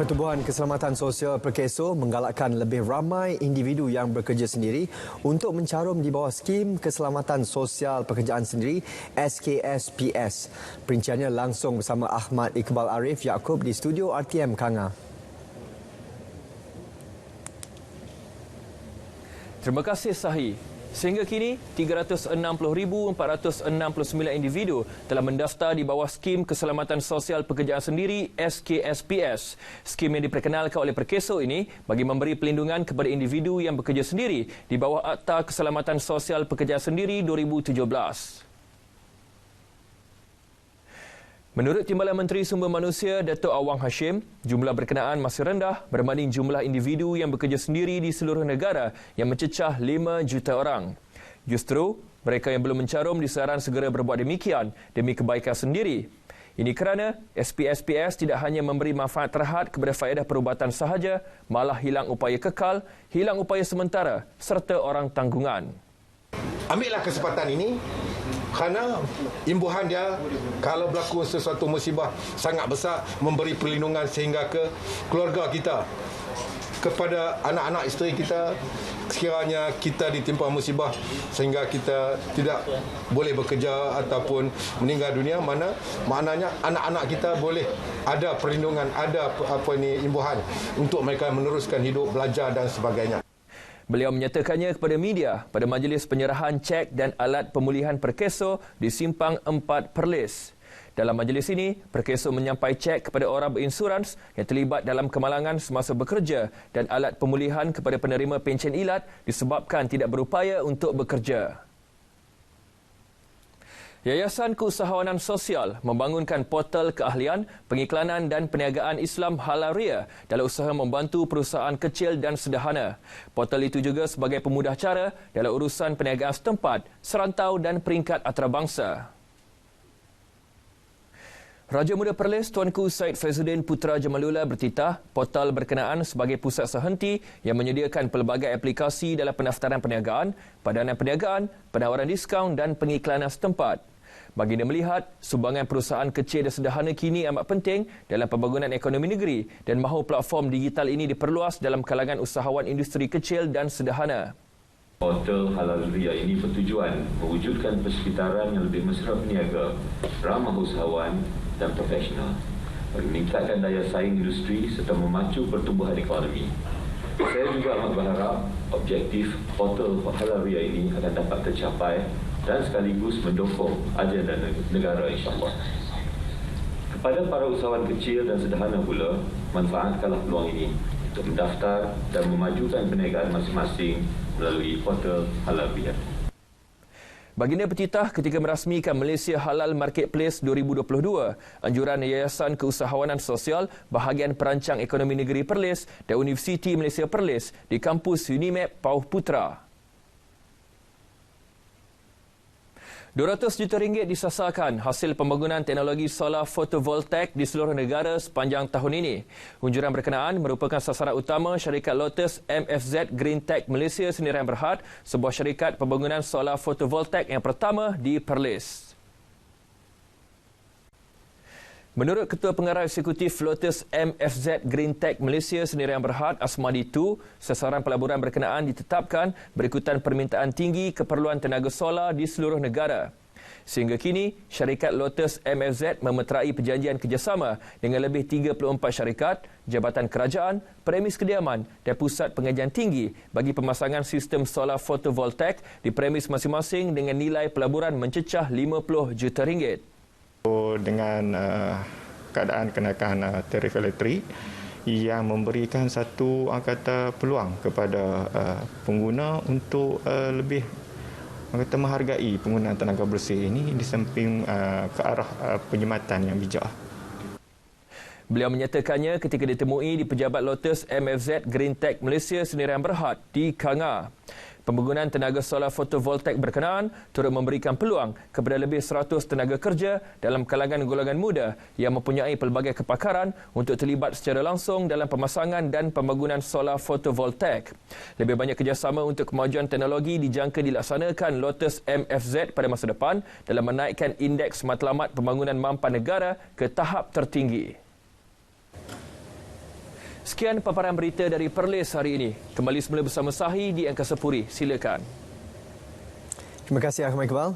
Pertubuhan Keselamatan Sosial Perkeso menggalakkan lebih ramai individu yang bekerja sendiri untuk mencarum di bawah skim Keselamatan Sosial Pekerjaan Sendiri SKSPS. Perinciannya langsung bersama Ahmad Iqbal Arif Yaakob di studio RTM Kanga. Terima kasih Sahi. Sehingga kini, 360,469 individu telah mendaftar di bawah skim Keselamatan Sosial Pekerjaan Sendiri SKSPS. Skim yang diperkenalkan oleh Perkeso ini bagi memberi pelindungan kepada individu yang bekerja sendiri di bawah Akta Keselamatan Sosial Pekerjaan Sendiri 2017. Menurut Timbalan Menteri Sumber Manusia Datuk Awang Hashim, jumlah berkenaan masih rendah berbanding jumlah individu yang bekerja sendiri di seluruh negara yang mencecah 5 juta orang. Justru, mereka yang belum mencarum disaran segera berbuat demikian demi kebaikan sendiri. Ini kerana SPSPS tidak hanya memberi manfaat terhad kepada faedah perubatan sahaja, malah hilang upaya kekal, hilang upaya sementara serta orang tanggungan. Ambillah kesempatan ini kerana imbuhan dia kalau berlaku sesuatu musibah sangat besar, memberi perlindungan sehingga ke keluarga kita, kepada anak-anak isteri kita sekiranya kita ditimpa musibah sehingga kita tidak boleh bekerja ataupun meninggal dunia, maknanya anak-anak kita boleh ada perlindungan, ada imbuhan untuk mereka meneruskan hidup, belajar dan sebagainya. Beliau menyatakannya kepada media pada majlis penyerahan cek dan alat pemulihan Perkeso di Simpang 4 Perlis. Dalam majlis ini, Perkeso menyampai cek kepada orang berinsurans yang terlibat dalam kemalangan semasa bekerja dan alat pemulihan kepada penerima pencen ilat disebabkan tidak berupaya untuk bekerja. Yayasan Keusahawanan Sosial membangunkan portal keahlian, pengiklanan dan perniagaan Islam Halal Ria dalam usaha membantu perusahaan kecil dan sederhana. Portal itu juga sebagai pemudah cara dalam urusan perniagaan setempat, serantau dan peringkat antarabangsa. Raja Muda Perlis Tuanku Syed Faizuddin Putra Jamalullah bertitah portal berkenaan sebagai pusat sehenti yang menyediakan pelbagai aplikasi dalam pendaftaran perniagaan, padanan perniagaan, penawaran diskaun dan pengiklanan setempat. Baginda melihat sumbangan perusahaan kecil dan sederhana kini amat penting dalam pembangunan ekonomi negeri dan mahu platform digital ini diperluas dalam kalangan usahawan industri kecil dan sederhana. Portal Halal Ria ini bertujuan mewujudkan persekitaran yang lebih mesra peniaga, ramah usahawan dan profesional bagi meningkatkan daya saing industri serta memacu pertumbuhan ekonomi. Saya juga amat berharap objektif portal Halal Ria ini akan dapat tercapai dan sekaligus mendukung agenda negara insya-Allah. Kepada para usahawan kecil dan sederhana pula, manfaatkanlah peluang ini untuk mendaftar dan memajukan perniagaan masing-masing melalui portal Halal Ria. Baginda bertitah ketika merasmikan Malaysia Halal Marketplace 2022, anjuran Yayasan Keusahawanan Sosial Bahagian Perancang Ekonomi Negeri Perlis dan Universiti Malaysia Perlis di kampus UNIMAP Pauh Putra. RM200 juta disasarkan hasil pembangunan teknologi solar fotovoltaik di seluruh negara sepanjang tahun ini. Unjuran berkenaan merupakan sasaran utama syarikat Lotus MFZ Green Tech Malaysia Sendirian Berhad, sebuah syarikat pembangunan solar fotovoltaik yang pertama di Perlis. Menurut Ketua Pengarah Eksekutif Lotus MFZ Green Tech Malaysia Sendirian Berhad, Asmadi Tu, sasaran pelaburan berkenaan ditetapkan berikutan permintaan tinggi keperluan tenaga solar di seluruh negara. Sehingga kini, syarikat Lotus MFZ memeterai perjanjian kerjasama dengan lebih 34 syarikat, jabatan kerajaan, premis kediaman dan pusat pengajian tinggi bagi pemasangan sistem solar fotovoltaik di premis masing-masing dengan nilai pelaburan mencecah RM50 juta. Dengan keadaan kenaikan tarif elektrik yang memberikan satu peluang kepada pengguna untuk lebih menghargai penggunaan tenaga bersih ini di samping ke arah penyematan yang bijak. Beliau menyatakannya ketika ditemui di pejabat Lotus MFZ Green Tech Malaysia Sendirian Berhad di Kanga. Pembangunan tenaga solar fotovoltaik berkenaan turut memberikan peluang kepada lebih 100 tenaga kerja dalam kalangan golongan muda yang mempunyai pelbagai kepakaran untuk terlibat secara langsung dalam pemasangan dan pembangunan solar fotovoltaik. Lebih banyak kerjasama untuk kemajuan teknologi dijangka dilaksanakan Lotus MFZ pada masa depan dalam menaikkan indeks matlamat pembangunan mampan negara ke tahap tertinggi. Sekian paparan berita dari Perlis hari ini. Kembali semula bersama Sahi di Angkasa Puri. Silakan. Terima kasih Ahmad Iqbal.